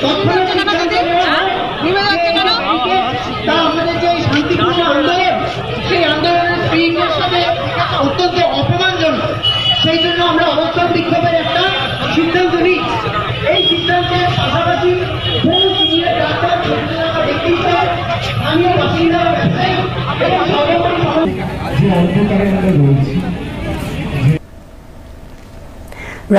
তৎক্ষণাৎ সিদ্ধান্ত নেওয়া হয় তা আমাদের যে শান্তিপূর্ণ আন্দোলন, সেই আন্দোলনের স্পিরিটের সাথে অত্যন্ত অপমানজনক। সেই জন্য আমরা অবস্থান বিক্ষোভের একটা সিদ্ধান্ত নিই। এই সিদ্ধান্তের পাশাপাশি স্থানীয় বাসিন্দা, ব্যবসায়ী এবং সর্বোপরি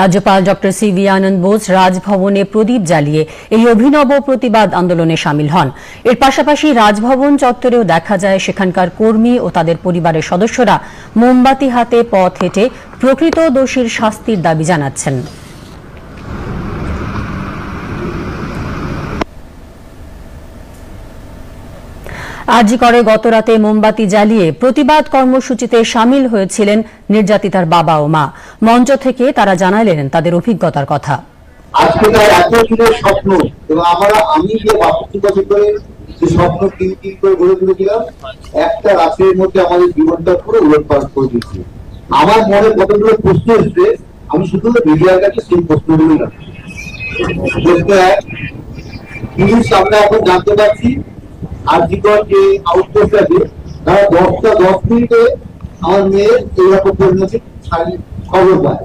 রাজ্যপাল ডক্টর সিভি আনন্দ বোস রাজভবনে প্রদীপ জ্বালিয়ে এই অভিনব প্রতিবাদ আন্দোলনে সামিল হন। এর পাশাপাশি রাজভবন চত্বরেও দেখা যায় সেখানকার কর্মী ও তাদের পরিবারের সদস্যরা মোমবাতি হাতে পথ হেঁটে প্রকৃত দোষীর শাস্তির দাবি জানাচ্ছেন। আরজিকরে গতরাতে মোমবাতি জ্বালিয়ে প্রতিবাদ কর্মসূচিতে সামিল হয়েছিলেন নির্যাতিতার বাবা ও মা। মঞ্চ থেকে তারা জানালেন তাদের অভিজ্ঞতার কথা। আজকে তার এত দিনের স্বপ্ন, এবং আমি যে 62 বছর ধরে যে স্বপ্ন তিন করে গড়ে তুলেছিলাম, একটা রাতের মধ্যে আমাদের জীবনটা পুরো উলটপালট করে দিচ্ছে। আমার মনে কতগুলো প্রশ্ন এসছে, আমি শুধু মিডিয়ার কাছে সেই প্রশ্নগুলোই রাখি। পুলিশ আমরা এখন জানতে পারছি আরজিকর যে আউটপোস্ট আছে, তারা 10 মিনিটে আমার মেয়ের এইরকম পরিণতি খবর পায়,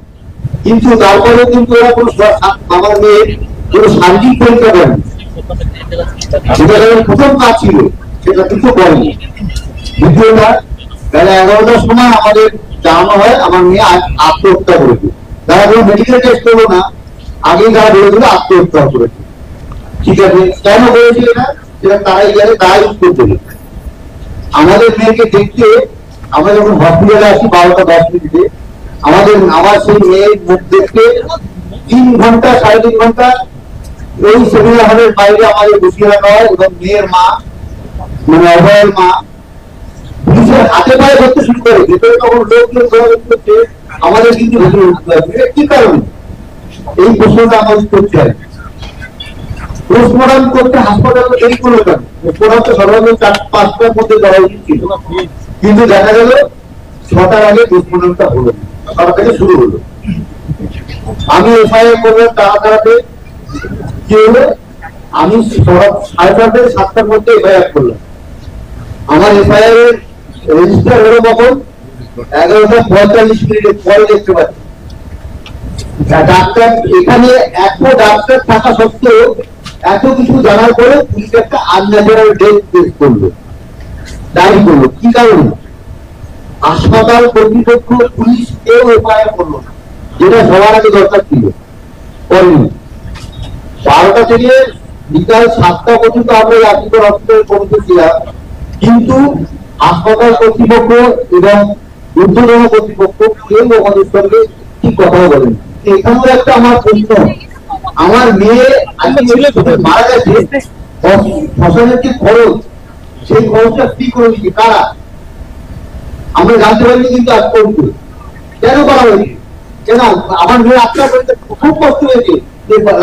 কিন্তু তারপরে কিন্তু ওরা কোনো আমার মেয়ের কোনো শারীরিক পরীক্ষা করেনি। যেটা প্রথম কাজ ছিল সেটা কিছু করেনি। দ্বিতীয়টা, বেলা 11টার সময় আমাদের জানানো হয় আমার মেয়ে আত্মহত্যা করেছে। তারা কোনো মেডিকেল টেস্ট করবো না, আগেই তারা বলেছিল আত্মহত্যা করেছে। ঠিক আছে, কেন করেছে এটা, সেটা তারাই জানে, তারাই উত্তর দেবে। আমাদের মেয়েকে দেখতে আমরা যখন হসপিটালে আসি 12টা 10 মিনিটে, আমার সেই মেয়ের মুখ দেখতে 3 ঘন্টা 3.5 ঘন্টা ওই সেমিনার হলের বাইরে আমাদের বসিয়ে রাখা হয়, এবং মেয়ের মা মানে অভয়ের মা পুলিশের হাতে পায়ে ধরতে শুরু করে। ভেতরে তখন লোকজন করছে, আমাদের কিন্তু ভেতরে উঠতে হবে। কি কারণে এই প্রশ্নটা আমাদের করতে হয়। পোস্টমর্টম করতে হাসপাতালে দেরি করলো কেন? পোস্টমর্টম তো সর্বনিম্ন 4-5টার মধ্যে দেওয়া উচিত ছিল, কিন্তু দেখা গেল 6টার আগে পোস্টমর্টমটা হলো, 6টা থেকে শুরু হলো। আমি এফআইআর করলাম তাড়াতাড়ি। কি হলো, আমি 6:30 7টার মধ্যে এফআইআর করলাম। আমার এফআইআর এর রেজিস্টার হলো কখন? 11:45 পরে দেখতে পাচ্ছি। ডাক্তার এখানে এত ডাক্তার থাকা সত্ত্বেও, এত কিছু জানার পরে পুলিশ একটা আনন্যাচারাল ডেথ কেস করলো, দায়ী করলো। কি কারণে? হাসপাতাল কর্তৃপক্ষ পুলিশ কেউ এফআইআর করলো না, যেটা সবার আগে দরকার ছিল, করেনি। 12টা থেকে বিকাল 7টা পর্যন্ত আমরা আরজিকর হসপিটালে পৌঁছেছিলাম, কিন্তু হাসপাতাল কর্তৃপক্ষ এবং ঊর্ধ্বতন কর্তৃপক্ষ কেউ আমাদের সঙ্গে ঠিক কথাও বলেন। এখানেও একটা আমার প্রশ্ন, আমার মেয়ে মারা গেছে, ফসলের যে খরচ, সেই খরচটা ফ্রি করে দিচ্ছে কারা? আমরা জানতে পারিনি, কিন্তু আজ পর্যন্ত কেন করা হয়েছে? কেন আমার মেয়ে আপনার খুব কষ্ট হয়েছে,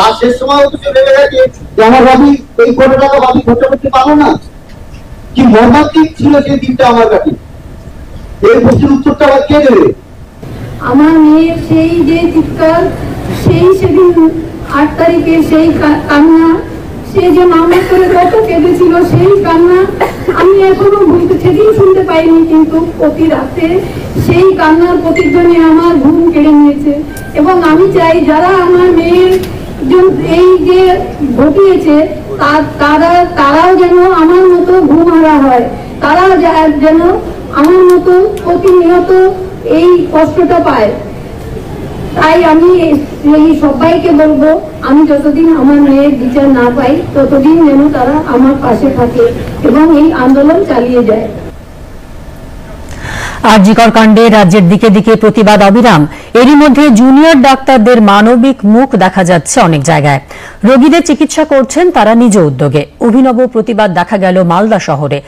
লাস্ট শেষ সময় তো ভেবে গেছে যে আমার ভাবি এই কোটি টাকা ভাবি খরচা করতে পারবো না। কি মর্মান্তিক ছিল সেই দিনটা আমার কাছে। এই প্রশ্নের উত্তরটা আবার কে দেবে? আমার মেয়ের সেই যে চিৎকার, সেই সেদিন 8 তারিখে সেই কান্না, সে যে মামলা করে কত কেঁদেছিল, সেই কান্না আমি এখনো ভুলতে সেদিন শুনতে পাইনি, কিন্তু প্রতি রাতে সেই কান্নার প্রতিধ্বনি আমার ঘুম কেড়ে নিয়েছে। এবং আমি চাই যারা আমার মেয়ের এই যে ঘটিয়েছে তারাও যেন আমার মতো ঘুম হারা হয়, তারা যেন আমার মতো প্রতিনিয়ত এই কষ্টটা পায়। তাই আমি এই সবাইকে বলবো, আমি যতদিন আমার মেয়ের বিচার না পাই ততদিন যেন তারা আমার পাশে থাকে এবং এই আন্দোলন চালিয়ে যায়। আরজিকর কাণ্ডে রাজ্যের দিকে দিকে প্রতিবাদ অবিরাম। এরই মধ্যে জুনিয়র ডাক্তারদের মানবিক মুখ দেখা যাচ্ছে অনেক জায়গায়। রোগীদের চিকিৎসা করছেন তারা নিজ উদ্যোগে। অভিনব প্রতিবাদ দেখা গেল মালদা শহরে।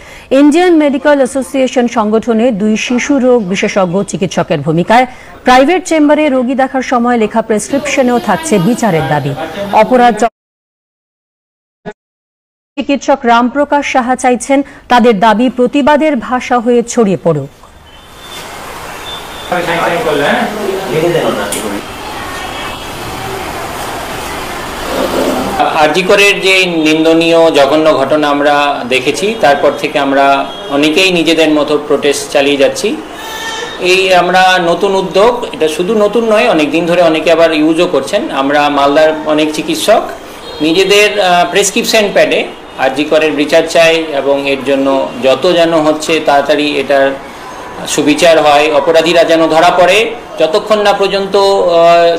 ইন্ডিয়ান মেডিকেল অ্যাসোসিয়েশন সংগঠনে 2 শিশু রোগ বিশেষজ্ঞ চিকিৎসকের ভূমিকায় প্রাইভেট চেম্বারে রোগী দেখার সময় লেখা প্রেসক্রিপশনেও থাকছে বিচারের দাবি। অপরাধ চিকিৎসক রামপ্রকাশ সাহা চাইছেন তাদের দাবি প্রতিবাদের ভাষা হয়ে ছড়িয়ে পড়ুক। আরজিকরের যে নিন্দনীয় জঘন্য ঘটনা আমরা দেখেছি, তারপর থেকে আমরা অনেকেই নিজেদের মতো প্রোটেস্ট চালিয়ে যাচ্ছি। এই আমরা নতুন উদ্যোগ, এটা শুধু নতুন নয়, অনেক দিন ধরে অনেকে আবার ইউজও করছেন। আমরা মালদার অনেক চিকিৎসক নিজেদের প্রেসক্রিপশন প্যাডে আরজিকরের বিচার চাই এবং এর জন্য যত যেন হচ্ছে তাড়াতাড়ি এটার সুবিচার হয়, অপরাধীরা যেন ধরা পড়ে। যতক্ষণ না পর্যন্ত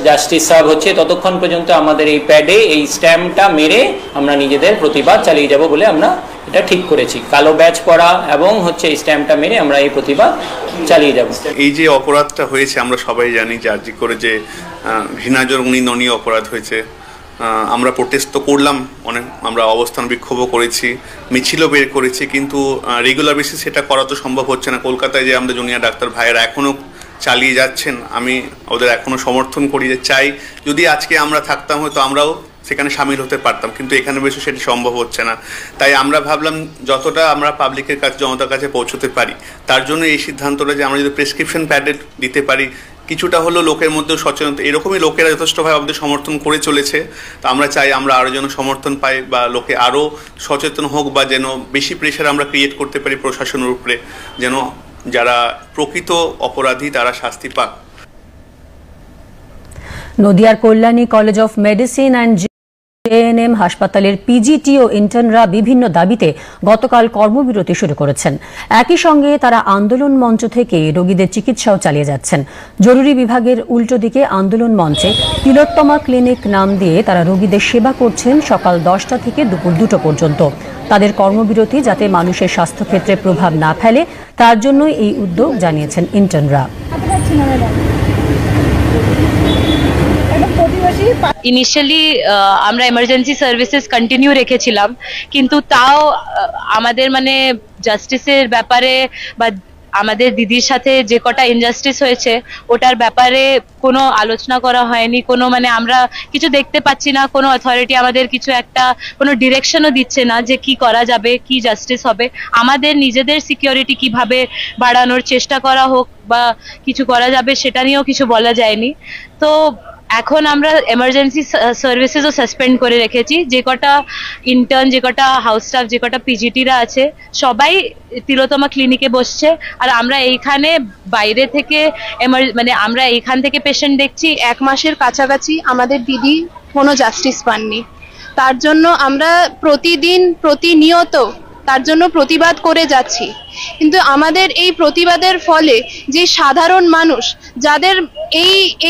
জাস্টিস সার্ভ হচ্ছে ততক্ষণ পর্যন্ত আমাদের এই প্যাডে এই স্ট্যাম্পটা মেরে আমরা নিজেদের প্রতিবাদ চালিয়ে যাব বলে আমরা এটা ঠিক করেছি। কালো ব্যাচ পরা এবং হচ্ছে এই স্ট্যাম্পটা মেরে আমরা এই প্রতিবাদ চালিয়ে যাব। এই যে অপরাধটা হয়েছে আমরা সবাই জানি যে আরজিকরে যে ঘৃণাজনক নিন্দনীয় অপরাধ হয়েছে, আমরা প্রোটেস্ট তো করলাম, অনেক আমরা অবস্থান বিক্ষোভও করেছি, মিছিলও বের করেছি, কিন্তু রেগুলার বেসিস সেটা করা তো সম্ভব হচ্ছে না। কলকাতায় যে আমরা জুনিয়র ডাক্তার ভাইয়েরা এখনও চালিয়ে যাচ্ছেন, আমি ওদের এখনও সমর্থন করি, যে চাই যদি আজকে আমরা থাকতাম হয়তো আমরাও সেখানে সামিল হতে পারতাম, কিন্তু এখানে বেশি সেটি সম্ভব হচ্ছে না। তাই আমরা ভাবলাম যতটা আমরা পাবলিকের কাছে, জনতার কাছে পৌঁছতে পারি, তার জন্য এই সিদ্ধান্তটা যে আমরা যদি প্রেসক্রিপশন প্যাডেড দিতে পারি, কিছুটা হলো লোকের মধ্যে সচেতনতা, এরকমই লোকেরা যথেষ্টভাবে আমাদের সমর্থন করে চলেছে। তো আমরা চাই আমরা আরও যেন সমর্থন পাই বা লোকে আরও সচেতন হোক, বা যেন বেশি প্রেশার আমরা ক্রিয়েট করতে পারি প্রশাসনের উপরে, যেন যারা প্রকৃত অপরাধী তারা শাস্তি পাক। নদিয়ার Kalyani college of medicine and GNM হাসপাতালের পিজিটি ও ইন্টার্নরা বিভিন্ন দাবিতে গতকাল কর্মবিরতি শুরু করেছেন। একই সঙ্গে তারা আন্দোলন মঞ্চ থেকে রোগীদের চিকিৎসাও চালিয়ে যাচ্ছেন। জরুরি বিভাগের উল্টো দিকে আন্দোলন মঞ্চে তিলোত্তমা ক্লিনিক নাম দিয়ে তারা রোগীদের সেবা করছেন সকাল 10টা থেকে দুপুর 2টো পর্যন্ত। তাদের কর্মবিরতি যাতে মানুষের স্বাস্থ্যক্ষেত্রে প্রভাব না ফেলে তার জন্যই এই উদ্যোগ জানিয়েছেন ইন্টার্নরা। ইনিশিয়ালি আমরা এমার্জেন্সি সার্ভিসেস কন্টিনিউ রেখেছিলাম, কিন্তু তাও আমাদের মানে জাস্টিসের ব্যাপারে বা আমাদের দিদির সাথে যে কটা ইনজাস্টিস হয়েছে ওটার ব্যাপারে কোনো আলোচনা করা হয়নি। কোনো মানে আমরা কিছু দেখতে পাচ্ছি না, কোনো অথরিটি আমাদের কিছু একটা কোনো ডিরেকশনও দিচ্ছে না যে কি করা যাবে, কি জাস্টিস হবে। আমাদের নিজেদের সিকিউরিটি কিভাবে বাড়ানোর চেষ্টা করা হোক বা কিছু করা যাবে সেটা নিয়েও কিছু বলা যায়নি। তো এখন আমরা এমার্জেন্সি সার্ভিসেসও সাসপেন্ড করে রেখেছি। যে কটা ইন্টার্ন, যে কটা হাউস স্টাফ, যে কটা পিজিটিরা আছে সবাই তিলোত্তমা ক্লিনিকে বসছে, আর আমরা এইখানে বাইরে থেকে মানে আমরা এইখান থেকে পেশেন্ট দেখছি। 1 মাসের কাছাকাছি আমাদের দিদি কোনো জাস্টিস পাননি। তার জন্য আমরা প্রতিদিন প্রতিনিয়ত তার জন্য প্রতিবাদ করে যাচ্ছি, কিন্তু আমাদের এই প্রতিবাদের ফলে যে সাধারণ মানুষ যাদের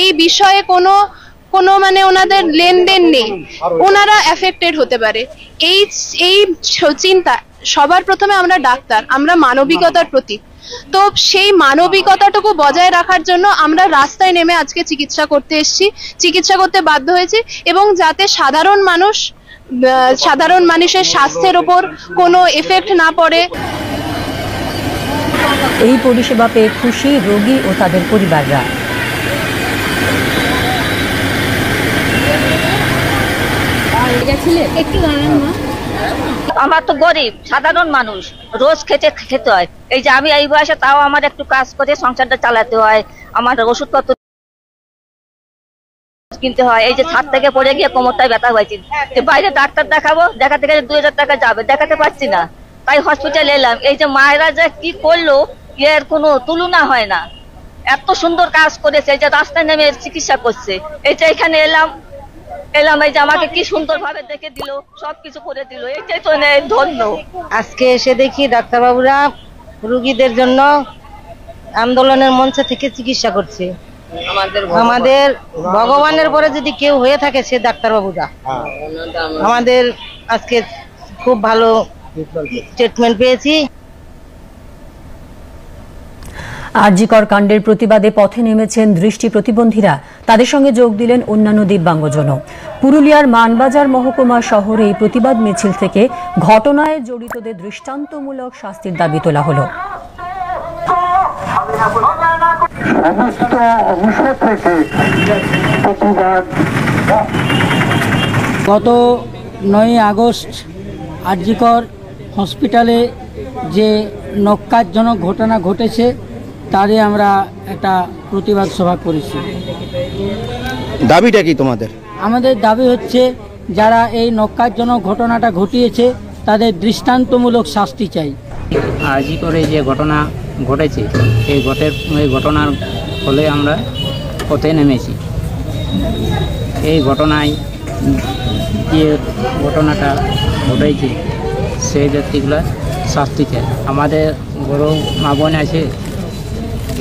এই বিষয়ে কোনো মানে ওনাদের লেনদেন নেই, ওনারা এফেক্টেড হতে পারে। এই চিন্তা সবার প্রথমে আমরা ডাক্তার, আমরা মানবিকতার প্রতীক। তো সেই মানবিকতাটুকু বজায় রাখার জন্য আমরা রাস্তায় নেমে আজকে চিকিৎসা করতে বাধ্য হয়েছি, এবং যাতে সাধারণ মানুষের স্বাস্থ্যের উপর কোনো এফেক্ট না পড়ে। এই পরিষেবা পেয়ে খুশি রোগী ও তাদের পরিবাররা। আমরা তো গরিব সাধারণ মানুষ, রোজ খেতে হয়। এই যে আমি এই বয়সে তাও আমার একটু কাজ করে সংসারটা চালাতে হয়, আমার ওষুধপত্র কিনতে হয়। এই যে ছাদ থেকে পড়ে গিয়ে কোমরটায় ব্যথা হয়েছে, বাইরে ডাক্তার দেখাবো, দেখাতে গেলে 2000 টাকা যাবে, দেখাতে পারছি না, তাই হসপিটালে এলাম। এই যে মায়েরা যে কি করলো এর কোনো তুলনা হয় না। এত সুন্দর কাজ করেছে, এই যে রাস্তায় নেমে চিকিৎসা করছে। এই যে এখানে এলাম, এই যে আমাকে কি সুন্দর ভাবে দেখে দিল, সবকিছু করে দিল, এইটাই তো ধন্য। আজকে এসে দেখি ডাক্তারবাবুরা রোগীদের জন্য আন্দোলনের মঞ্চ থেকে চিকিৎসা করছে। আমাদের ভগবানের পরে যদি কেউ হয়ে থাকে সে ডাক্তারবাবুরা। আমাদের আজকে খুব ভালো ট্রিটমেন্ট পেয়েছি। আরজিকর কাণ্ডের প্রতিবাদে পথে নেমেছেন দৃষ্টি প্রতিবন্ধীরা, তাদের সঙ্গে যোগ দিলেন অন্যান্য দিব্যাঙ্গজনও। পুরুলিয়ার মানবাজার মহকুমা শহরে এই প্রতিবাদ মিছিল থেকে ঘটনায় জড়িতদের দৃষ্টান্তমূলক শাস্তির দাবি তোলা হলো। গত 9 আগস্ট আরজিকর হসপিটালে যে নক্কারজনক ঘটনা ঘটেছে তারই আমরা একটা প্রতিবাদ সভা করেছি। দাবিটা কি তোমাদের? আমাদের দাবি হচ্ছে যারা এই ন্যক্কারজনক ঘটনাটা ঘটিয়েছে তাদের দৃষ্টান্তমূলক শাস্তি চাই। আরজি করে যে ঘটনা ঘটেছে এই ঘটনার ফলে আমরা পথে নেমেছি। এই ঘটনায় যে ঘটনাটা ঘটেছে সেই ব্যক্তিগুলো শাস্তি চাই। আমাদের বড় মা বোন আছে,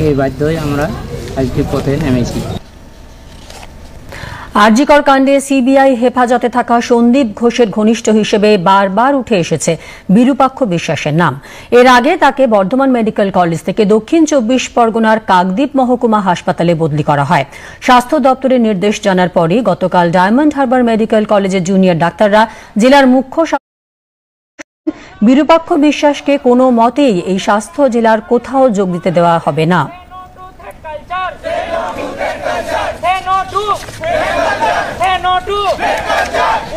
এই বাধ্যই আমরা আজকে পথে নেমেছি। আরজিকর কাণ্ডে সিবিআই হেফাজতে থাকা সন্দীপ ঘোষের ঘনিষ্ঠ হিসেবে বারবার উঠে এসেছে বিরূপাক্ষ বিশ্বাসের নাম। এর আগে তাকে বর্ধমান মেডিকেল কলেজ থেকে দক্ষিণ 24 পরগনার কাকদ্বীপ মহকুমা হাসপাতালে বদলি করা হয়। স্বাস্থ্য দপ্তরের নির্দেশ জানার পরই গতকাল ডায়মন্ড হারবার মেডিকেল কলেজের জুনিয়র ডাক্তাররা জেলার মুখ্য বিরূপাক্ষ বিশ্বাসকে কোনো মতেই এই স্বাস্থ্য জেলার কোথাও যোগ দিতে দেওয়া হবে না।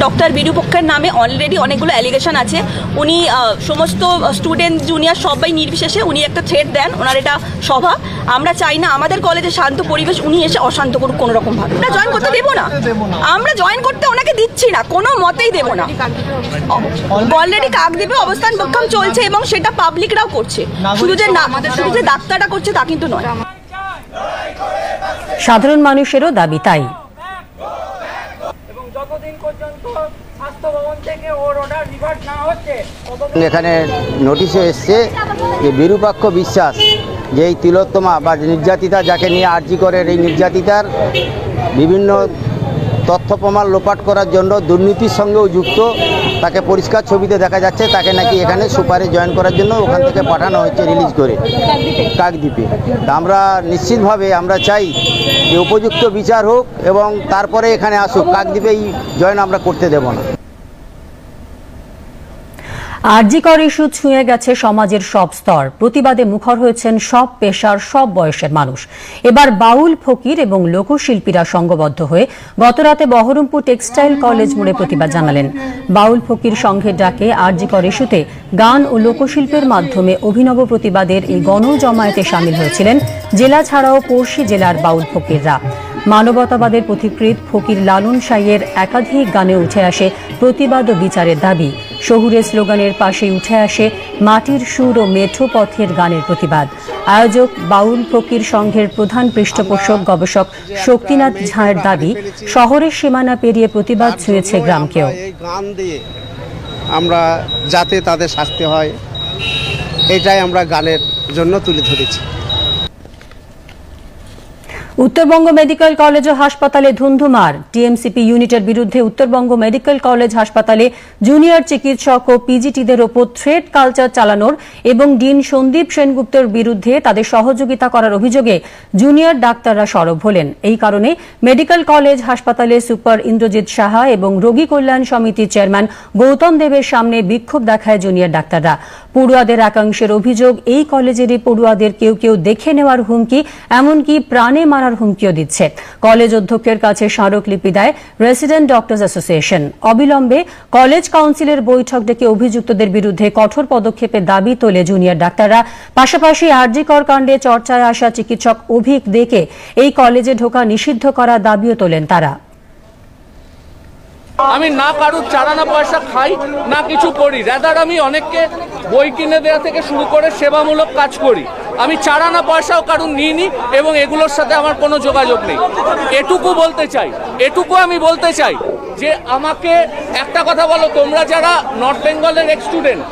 ডক্টর বিরূপক্ষের নামে অলরেডি অনেকগুলো অ্যালিগেশন আছে। উনি সমস্ত স্টুডেন্ট জুনিয়র সবাই নির্বিশেষে উনি একটা থ্রেট দেন। ওনার এটা সভা, আমরা চাই না আমাদের কলেজে শান্ত পরিবেশ উনি এসে অশান্ত করুক কোনো রকম ভাবে। আমরা জয়েন করতে দেবো না, আমরা জয়েন করতে ওনাকে দিচ্ছি না, কোনো মতেই দেবো না। অলরেডি কাকদ্বীপে অবস্থান বিক্ষোভ চলছে এবং সেটা পাবলিকরাও করছে, শুধু যে ডাক্তাররা করছে তা কিন্তু নয়। সাধারণ মানুষেরও দাবি তাই। এখানে নোটিশে এসছে যে বিরূপাক্ষ বিশ্বাস, যে এই তিলোত্তমা বা নির্যাতিতা যাকে নিয়ে আরজি করের এই নির্যাতিতার বিভিন্ন তথ্য প্রমাণ লোপাট করার জন্য দুর্নীতির সঙ্গেও যুক্ত, তাকে পরিষ্কার ছবিতে দেখা যাচ্ছে। তাকে নাকি এখানে সুপারে জয়েন করার জন্য ওখান থেকে পাঠানো হয়েছে রিলিজ করে কাকদ্বীপে। আমরা নিশ্চিতভাবে আমরা চাই যে উপযুক্ত বিচার হোক এবং তারপরে এখানে আসুক। কাকদ্বীপেই জয়েন আমরা করতে দেব না। আরজিকর ইস্যু ছুঁয়ে গেছে সমাজের সব স্তর। প্রতিবাদে মুখর হয়েছেন সব পেশার, সব বয়সের মানুষ। এবার বাউল, ফকির এবং লোকশিল্পীরা সংঘবদ্ধ হয়ে গতরাতে বহরমপুর টেক্সটাইল কলেজ মোড়ে প্রতিবাদ জানালেন। বাউল ফকির সংঘের ডাকে আরজিকর ইস্যুতে গান ও লোকশিল্পের মাধ্যমে অভিনব প্রতিবাদের এই গণজমায়েতে সামিল হয়েছিলেন জেলা ছাড়াও পড়শি জেলার বাউল ফকিররা। মানবতাবাদের পথিকৃৎ ফকির লালন সাইয়ের একাধিক গানে উঠে আসে প্রতিবাদ ও বিচারের দাবি। শহুরে স্লোগানের পাশে উঠে আসে মাটির সুর ও মেঠো পথের গানের প্রতিবাদ। আয়োজক বাউল ফকির সংঘের প্রধান পৃষ্ঠপোষক গবেষক শক্তিনাথ ঝাঁয়ের দাবি, শহরের সীমানা পেরিয়ে প্রতিবাদ ছুঁয়েছে গ্রামকেও। গান দিয়ে আমরা যাতে তাদের শাস্তি হয় এটাই আমরা গানের জন্য তুলে ধরেছি। উত্তরবঙ্গ মেডিকেল কলেজ ও হাসপাতালে ধুন্ধুমার। টিএমসিপি ইউনিটের বিরুদ্ধে উত্তরবঙ্গ মেডিকেল কলেজ হাসপাতালে জুনিয়র চিকিৎসক ও পিজিটিদের ওপর থ্রেট কালচার চালানোর এবং ডিন সন্দীপ সেনগুপ্তর বিরুদ্ধে তাদের সহযোগিতা করার অভিযোগে জুনিয়র ডাক্তাররা সরব হলেন। এই কারণে মেডিকেল কলেজ হাসপাতালে সুপার ইন্দ্রজিৎ সাহা এবং রোগী কল্যাণ সমিতির চেয়ারম্যান গৌতম দেবের সামনে বিক্ষোভ দেখায় জুনিয়র ডাক্তাররা। পড়ুয়াদের একাংশের অভিযোগ, এই কলেজেরই পড়ুয়াদের কেউ কেউ দেখে নেওয়ার হুমকি, এমনকি প্রাণে মারার হুমকিও দিচ্ছে। কলেজ অধ্যক্ষের কাছে স্মারকলিপি দেয় রেসিডেন্ট ডক্টরস অ্যাসোসিয়েশন। অবিলম্বে কলেজ কাউন্সিলের বৈঠক ডেকে অভিযুক্তদের বিরুদ্ধে কঠোর পদক্ষেপের দাবি তোলে জুনিয়র ডাক্তাররা। পাশাপাশি আরজিকর কাণ্ডে চর্চায় আসা চিকিৎসক অভিক দেকে এই কলেজে ঢোকা নিষিদ্ধ করার দাবিও তোলেন তারা। আমি না কারুর চারানা পয়সা খাই না কিছু করি, রাদার আমি অনেককে বই কিনে দেওয়া থেকে শুরু করে সেবামূলক কাজ করি। আমি চারানা পয়সাও কারুর নিইনি এবং এগুলোর সাথে আমার কোনো যোগাযোগ নেই। এটুকু আমি বলতে চাই যে আমাকে একটা কথা বলো, তোমরা যারা নর্থ বেঙ্গলের এক্স স্টুডেন্ট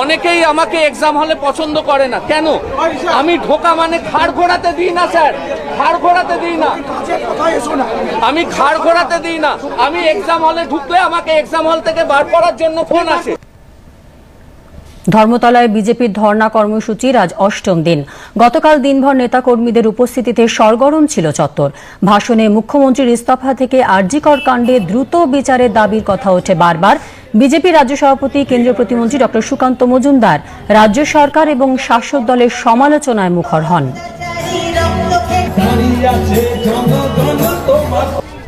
অনেকেই আমাকে এক্সাম হলে পছন্দ করে না। কেন? আমি ঢোকা মানে ঘাড় ঘোরাতে দিই না স্যার, ঘাড় ঘোরাতে দিই না, আমি ঘাড় ঘোরাতে দিই না। আমি এক্সাম হলে ঢুকলে আমাকে এক্সাম হল থেকে বার করার জন্য ফোন আসে। ধর্মতলায় বিজেপির ধর্ণা কর্মসূচির আজ অষ্টম দিন। গতকাল দিনভর নেতাকর্মীদের উপস্থিতিতে সরগরম ছিল চত্বর। ভাষণে মুখ্যমন্ত্রীর ইস্তফা থেকে আরজিকর কাণ্ডে দ্রুত বিচারের দাবির কথা ওঠে বারবার। বিজেপি রাজ্য সভাপতি কেন্দ্রীয় প্রতিমন্ত্রী ডক্টর সুকান্ত মজুমদার রাজ্য সরকার এবং শাসক দলের সমালোচনায় মুখর হন।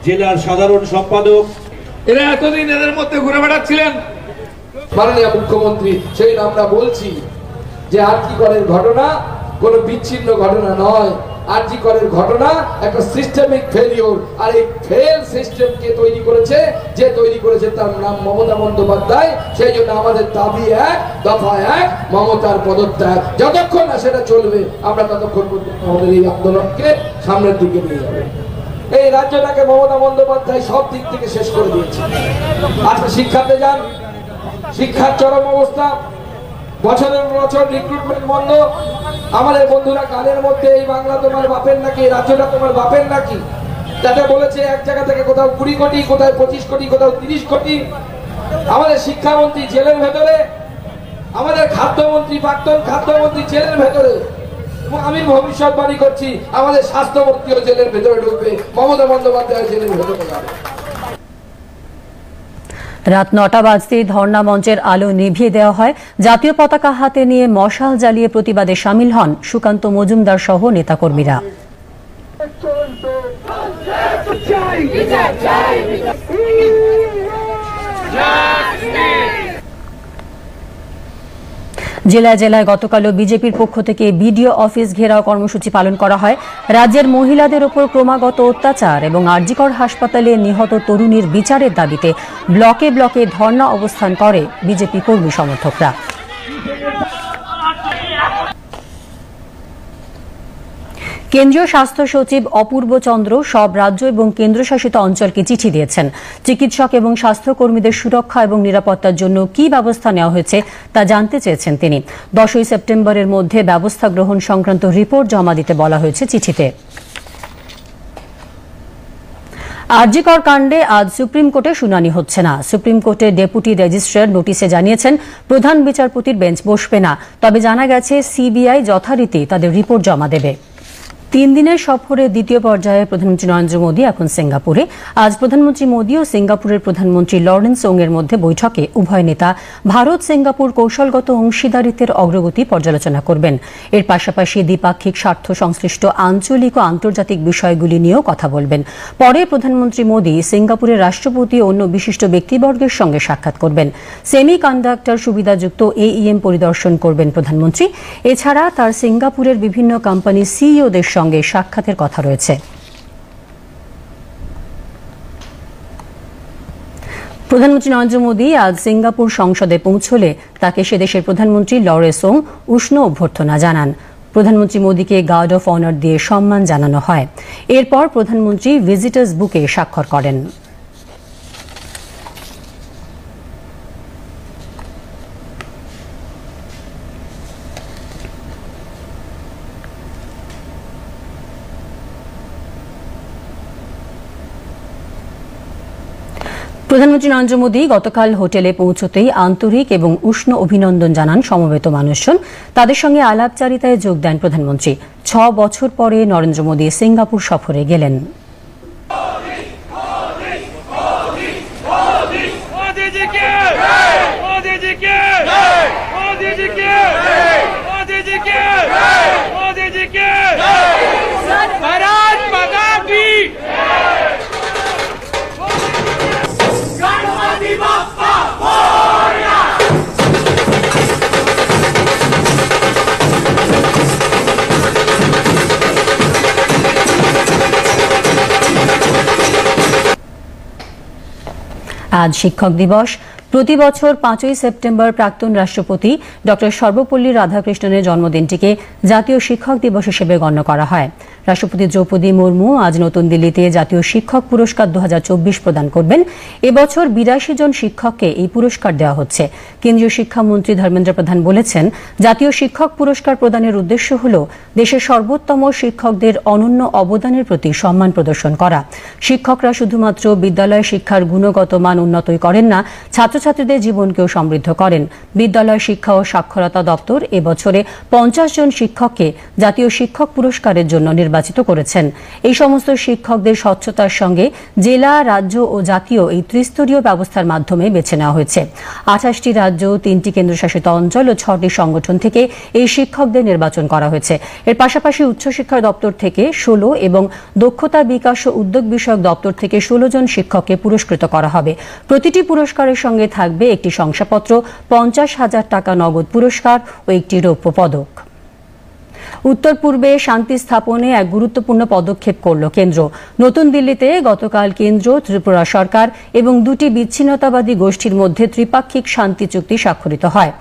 জেলার সাধারণ সম্পাদক এরা এতদিন এদের মধ্যে ঘুরে বেড়াচ্ছিলেন। মাননীয় মুখ্যমন্ত্রী, সেই আমরা বলছি যে আরজিকরের ঘটনা কোনো বিচ্ছিন্ন ঘটনা নয়। আরজি করের ঘটনা একটা সিস্টেমিক ফেলিওর, আর এই ফেল সিস্টেমকে তৈরি করেছে তার নাম মমতা বন্দ্যোপাধ্যায়। সেই জন্য আমাদের দাবি এক, দফা এক, মমতার পদত্যাগ। যতক্ষণ না সেটা চলবে আমরা ততক্ষণ আমাদের এই আন্দোলনকে সামনের দিকে নিয়ে যাবে। এই রাজ্যটাকে মমতা বন্দ্যোপাধ্যায় সব দিক থেকে শেষ করে দিয়েছে। আজকে শিক্ষাতে যান, শিক্ষার চরম অবস্থা, বছরের বছর রিক্রুটমেন্ট বন্ধ। আমাদের বন্ধুরা গানের মধ্যে এই বাংলা তোমার বাপের নাকি, রাজ্যটা তোমার বাপের নাকি, যাতে বলেছে এক জায়গা থেকে কোথাও 20 কোটি, কোথাও 25 কোটি, কোথাও 30 কোটি। আমাদের শিক্ষামন্ত্রী জেলের ভেতরে, আমাদের খাদ্যমন্ত্রী, প্রাক্তন খাদ্যমন্ত্রী জেলের ভেতরে, এবং আমি ভবিষ্যৎবাণী করছি আমাদের স্বাস্থ্যমন্ত্রীও জেলের ভেতরে ঢুকবে, মমতা বন্দ্যোপাধ্যায় জেলের ভেতরে যাবে। রাত 9টা বাজতেই ধর্ণা মঞ্চের আলো নিভিয়ে দেওয়া হয়। জাতীয় পতাকা হাতে নিয়ে মশাল জ্বালিয়ে প্রতিবাদে সামিল হন সুকান্ত মজুমদার সহ নেতাকর্মীরা। জেলায় জেলায় গতকালও বিজেপির পক্ষ থেকে বিডিও অফিস ঘেরাও কর্মসূচি পালন করা হয়। রাজ্যের মহিলাদের ওপর ক্রমাগত অত্যাচার এবং আরজিকর হাসপাতালে নিহত তরুণীর বিচারের দাবিতে ব্লকে ব্লকে ধর্ণা অবস্থান করে বিজেপি কর্মী সমর্থকরা। কেন্দ্রীয় স্বাস্থ্য সচিব অপূর্ব চন্দ্র সব রাজ্য এবং কেন্দ্রশাসিত অঞ্চলকে চিঠি দিয়েছেন। চিকিৎসক এবং স্বাস্থ্যকর্মীদের সুরক্ষা এবং নিরাপত্তার জন্য কী ব্যবস্থা নেওয়া হয়েছে তা জানতে চেয়েছেন তিনি। 10ই সেপ্টেম্বরের মধ্যে ব্যবস্থা গ্রহণ সংক্রান্ত রিপোর্ট জমা দিতে বলা হয়েছে চিঠিতে। আরজিকর কাণ্ডে আজ সুপ্রিম কোর্টে শুনানি হচ্ছে না। সুপ্রিম কোর্টের ডেপুটি রেজিস্ট্রার নোটিশে জানিয়েছেন প্রধান বিচারপতির বেঞ্চ বসবে না, তবে জানা গেছে সিবিআই যথারীতি তাদের রিপোর্ট জমা দেবে। 3 দিনের সফরে দ্বিতীয় পর্যায়ে প্রধানমন্ত্রী নরেন্দ্র মোদী এখন সিঙ্গাপুরে। আজ প্রধানমন্ত্রী মোদী ও সিঙ্গাপুরের প্রধানমন্ত্রী লরেন্স ওং এর মধ্যে বৈঠকে উভয় নেতা ভারত সিঙ্গাপুর কৌশলগত অংশীদারিত্বের অগ্রগতি পর্যালোচনা করবেন। এর পাশাপাশি দ্বিপাক্ষিক স্বার্থ সংশ্লিষ্ট আঞ্চলিক ও আন্তর্জাতিক বিষয়গুলি নিয়েও কথা বলবেন। পরে প্রধানমন্ত্রী মোদী সিঙ্গাপুরের রাষ্ট্রপতি ও অন্য বিশিষ্ট ব্যক্তিবর্গের সঙ্গে সাক্ষাৎ করবেন। সেমি কন্ডাক্টর সুবিধাযুক্ত AEM পরিদর্শন করবেন প্রধানমন্ত্রী। এছাড়া তার সিঙ্গাপুরের বিভিন্ন কোম্পানি সিইওদের সঙ্গে সাক্ষাতের কথা রয়েছে। প্রধানমন্ত্রী নরেন্দ্র মোদী আজ সিঙ্গাপুর সংসদে পৌঁছলে তাকে সে দেশের প্রধানমন্ত্রী লরেন্স ওং উষ্ণ অভ্যর্থনা জানান। প্রধানমন্ত্রী মোদীকে গার্ড অফ অনার দিয়ে সম্মান জানানো হয়। এরপর প্রধানমন্ত্রী ভিজিটার্স বুকে স্বাক্ষর করেন। প্রধানমন্ত্রী নরেন্দ্র মোদী গতকাল হোটেলে পৌঁছতেই আন্তরিক এবং উষ্ণ অভিনন্দন জানান সমবেত মানুষজন। তাদের সঙ্গে আলাপচারিতায় যোগ দেন প্রধানমন্ত্রী। 6 বছর পরে নরেন্দ্র মোদী সিঙ্গাপুর সফরে গেলেন। আজ শিক্ষক দিবস। প্রতি বছর 5ই সেপ্টেম্বর প্রাক্তন রাষ্ট্রপতি ডক্টর সর্বপল্লী রাধাকৃষ্ণনের জন্মদিনটিকে জাতীয় শিক্ষক দিবস হিসেবে গণ্য করা হয়। রাষ্ট্রপতি দ্রৌপদী মুর্মু আজ নতুন দিল্লিতে জাতীয় শিক্ষক পুরস্কার 2024 প্রদান করবেন। এবছর 82 জন শিক্ষককে এই পুরস্কার দেওয়া হচ্ছে। কেন্দ্রীয় শিক্ষামন্ত্রী ধর্মেন্দ্র প্রধান বলেছেন, জাতীয় শিক্ষক পুরস্কার প্রদানের উদ্দেশ্য হল দেশের সর্বোত্তম শিক্ষকদের অনন্য অবদানের প্রতি সম্মান প্রদর্শন করা। শিক্ষকরা শুধুমাত্র বিদ্যালয় শিক্ষার গুণগত মান উন্নতই করেন না, ছাত্রছাত্রীদের জীবনকেও সমৃদ্ধ করেন। বিদ্যালয় শিক্ষা ও সাক্ষরতা দপ্তর এবছরে 50 জন শিক্ষককে জাতীয় শিক্ষক পুরস্কারের জন্য নির্বাচিত করেছেন। এই সমস্ত শিক্ষকদের স্বচ্ছতার সঙ্গে জেলা, রাজ্য ও জাতীয় এই ত্রিস্তরীয় ব্যবস্থার মাধ্যমে বেছে নেওয়া হয়েছে। 28টি রাজ্য, 3টি কেন্দ্রশাসিত অঞ্চল ও 6টি সংগঠন থেকে এই শিক্ষকদের নির্বাচন করা হয়েছে। এর পাশাপাশি উচ্চশিক্ষা দপ্তর থেকে 16 এবং দক্ষতা বিকাশ ও উদ্যোগ বিষয়ক দপ্তর থেকে 16 জন শিক্ষককে পুরস্কৃত করা হবে। প্রতিটি পুরস্কারের সঙ্গে থাকবে একটি শংসাপত্র, 50,000 টাকা নগদ পুরস্কার ও একটি রৌপ্য পদক। উত্তর পূর্বে শান্তি স্থাপনে এক গুরুত্বপূর্ণ পদক্ষেপ করল কেন্দ্র। নতুন দিল্লিতে গতকাল কেন্দ্র, ত্রিপুরা সরকার এবং দুটি বিচ্ছিন্নতাবাদী গোষ্ঠীর মধ্যে ত্রিপাক্ষিক শান্তি চুক্তি স্বাক্ষরিত হয়।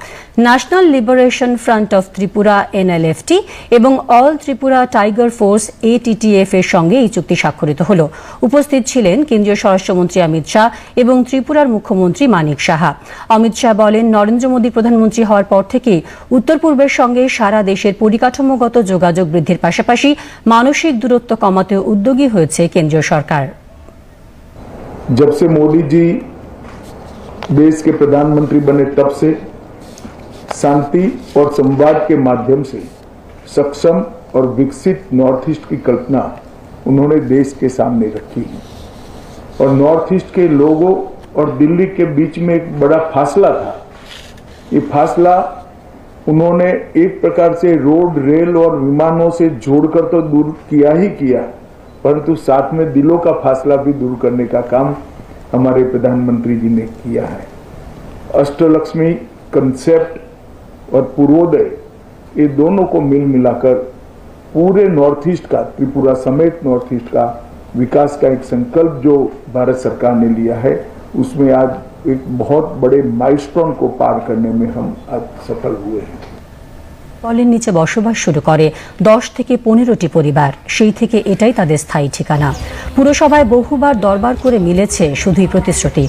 National liberation front of Tripura NLFT এবং all Tripura tiger force ATTF এর সঙ্গে এই চুক্তি স্বাক্ষরিত হল। উপস্থিত ছিলেন কেন্দ্রীয় স্বরাষ্ট্রমন্ত্রী অমিত শাহ এবং ত্রিপুরার মুখ্যমন্ত্রী মানিক সাহা। অমিত শাহ বলেন, নরেন্দ্র মোদী প্রধানমন্ত্রী হওয়ার পর থেকে উত্তর পূর্বের সঙ্গে সারা দেশের পরিকাঠামোগত যোগাযোগ বৃদ্ধির পাশাপাশি মানসিক দূরত্ব কমাতে উদ্যোগী হয়েছে কেন্দ্রীয় সরকার। जब से मोदी जी देश के प्रधानमंत्री बने तब से शांति और संवाद के माध्यम से सक्षम और विकसित नॉर्थ ईस्ट की कल्पना उन्होंने देश के सामने रखी है। और नॉर्थ ईस्ट के लोगों और दिल्ली के बीच में एक बड़ा फासला था। ये फासला उन्होंने एक प्रकार से रोड, रेल और विमानों से जोड़कर तो दूर किया ही किया, परंतु साथ में दिलों का फासला भी दूर करने का काम हमारे प्रधानमंत्री जी ने किया है। अष्टलक्ष्मी कंसेप्ट और पूर्वोदय, ये दोनों को मिल मिलाकर पूरे नॉर्थ ईस्ट का, त्रिपुरा समेत नॉर्थ ईस्ट का विकास का एक संकल्प जो भारत सरकार ने लिया है, उसमें आज एक बहुत बड़े माइलस्टोन को पार करने में हम आज सफल हुए हैं। পলের নিচে বসবাস শুরু করে 10 থেকে 15টি পরিবার। সেই থেকে এটাই তাদের স্থায়ী ঠিকানা। পুরসভায় বহুবার দরবার করে মিলেছে শুধুই প্রতিশ্রুতি।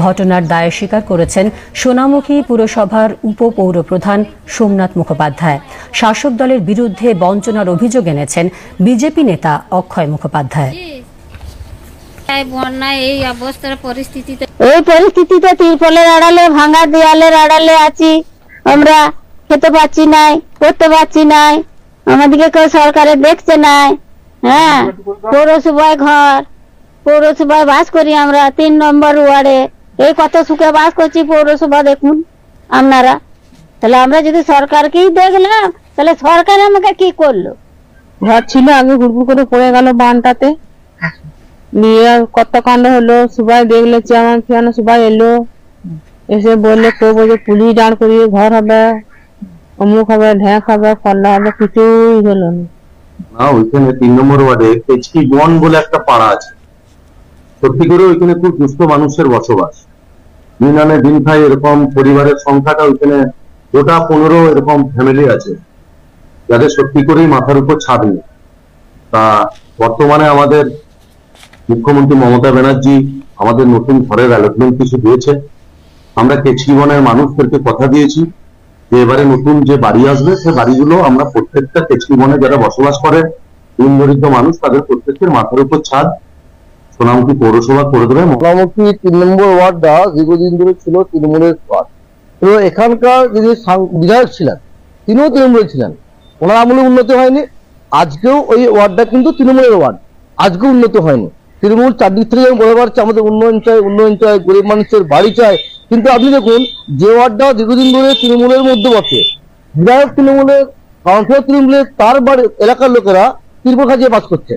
ঘটনার দায় স্বীকার করেছেন সোনামুখী পুরসভার উপপৌর প্রধান সোমনাথ মুখোপাধ্যায়। শাসক দলের বিরুদ্ধে বঞ্চনার অভিযোগ এনেছেন বিজেপি নেতা অক্ষয় মুখোপাধ্যায়। এই অবস্থার পরিস্থিতিতে তিরপলের আড়ালে, ভাঙা দেয়ালের আড়ালে আছি আমরা। খেতে পাচ্ছি নাই, করতে পাচ্ছি নাই, আমাদেরকে কেউ সরকারে দেখছে নাই। হ্যাঁ, পৌরসভায় ঘর, পৌরসভায় বাস করি আমরা 3 নম্বর ওয়ার্ডে। এই কত সুখে বাস করছি পৌরসভা, দেখুন আপনারা। তাহলে আমরা যদি সরকারকেই দেখলাম, তাহলে সরকার আমাকে কি করলো? ঘর ছিল, আগে হুড়হুড় করে পড়ে গেল বানটাতে, নিয়ে কত কাণ্ড হলো। সবাই দেখলে, চেয়ারম্যান সবাই এলো, এসে বললে কেউ বলছে পুলিশ দাঁড় করিয়ে ঘর হবে, অমুক হবে, ঢ্যাঁক হবে, কল্লা হবে, কিছুই হলো না। ওইখানে 3 নম্বর ওয়ার্ডে কেচকি বন বলে একটা পাড়া আছে। সত্যি করে ওইখানে খুব দুস্থ মানুষের বসবাস। দিন আনে দিন খায় এরকম পরিবারের সংখ্যাটা ওইখানে গোটা 15 এরকম ফ্যামিলি আছে যাদের সত্যি করেই মাথার উপর ছাদ নেই। তা বর্তমানে আমাদের মুখ্যমন্ত্রী মমতা ব্যানার্জি আমাদের নতুন ঘরের অ্যালটমেন্ট কিছু দিয়েছে। আমরা কেচকি বনের মানুষদেরকে কথা দিয়েছি যে এবারে নতুন যে বাড়ি আসবে, সে বাড়িগুলো আমরা প্রত্যেকটা কেচকি বনে যারা বসবাস করে দিন দরিদ্র মানুষ, তাদের প্রত্যেকের মাথার উপর ছাদ সোনামুখী পৌরসভা করে দেবে। সোনামুখী 3 নম্বর ওয়ার্ডটা দীর্ঘদিন ধরে ছিল তৃণমূলের ওয়ার্ড। তো এখানকার যিনি বিধায়ক ছিলেন, তিনিও তৃণমূলের ছিলেন, ওনার আমলে উন্নতি হয়নি। আজকেও ওই ওয়ার্ডটা কিন্তু তৃণমূলের ওয়ার্ড, আজকেও উন্নত হয়নি। তৃণমূল চারদিক থেকে যেমন বলে বেড়াচ্ছে আমাদের উন্নয়ন চাই, উন্নয়ন চাই, গরিব মানুষের বাড়ি চাই, কিন্তু আপনি দেখুন যে ওয়ার্ডটা দীর্ঘদিন ধরে তৃণমূলের মধ্যে বসে, বিধায়ক তৃণমূলের, কাউন্সিলর তৃণমূলের, তার বাড়ি এলাকার লোকেরা ত্রিপুরা খাজিয়ে বাস করছে।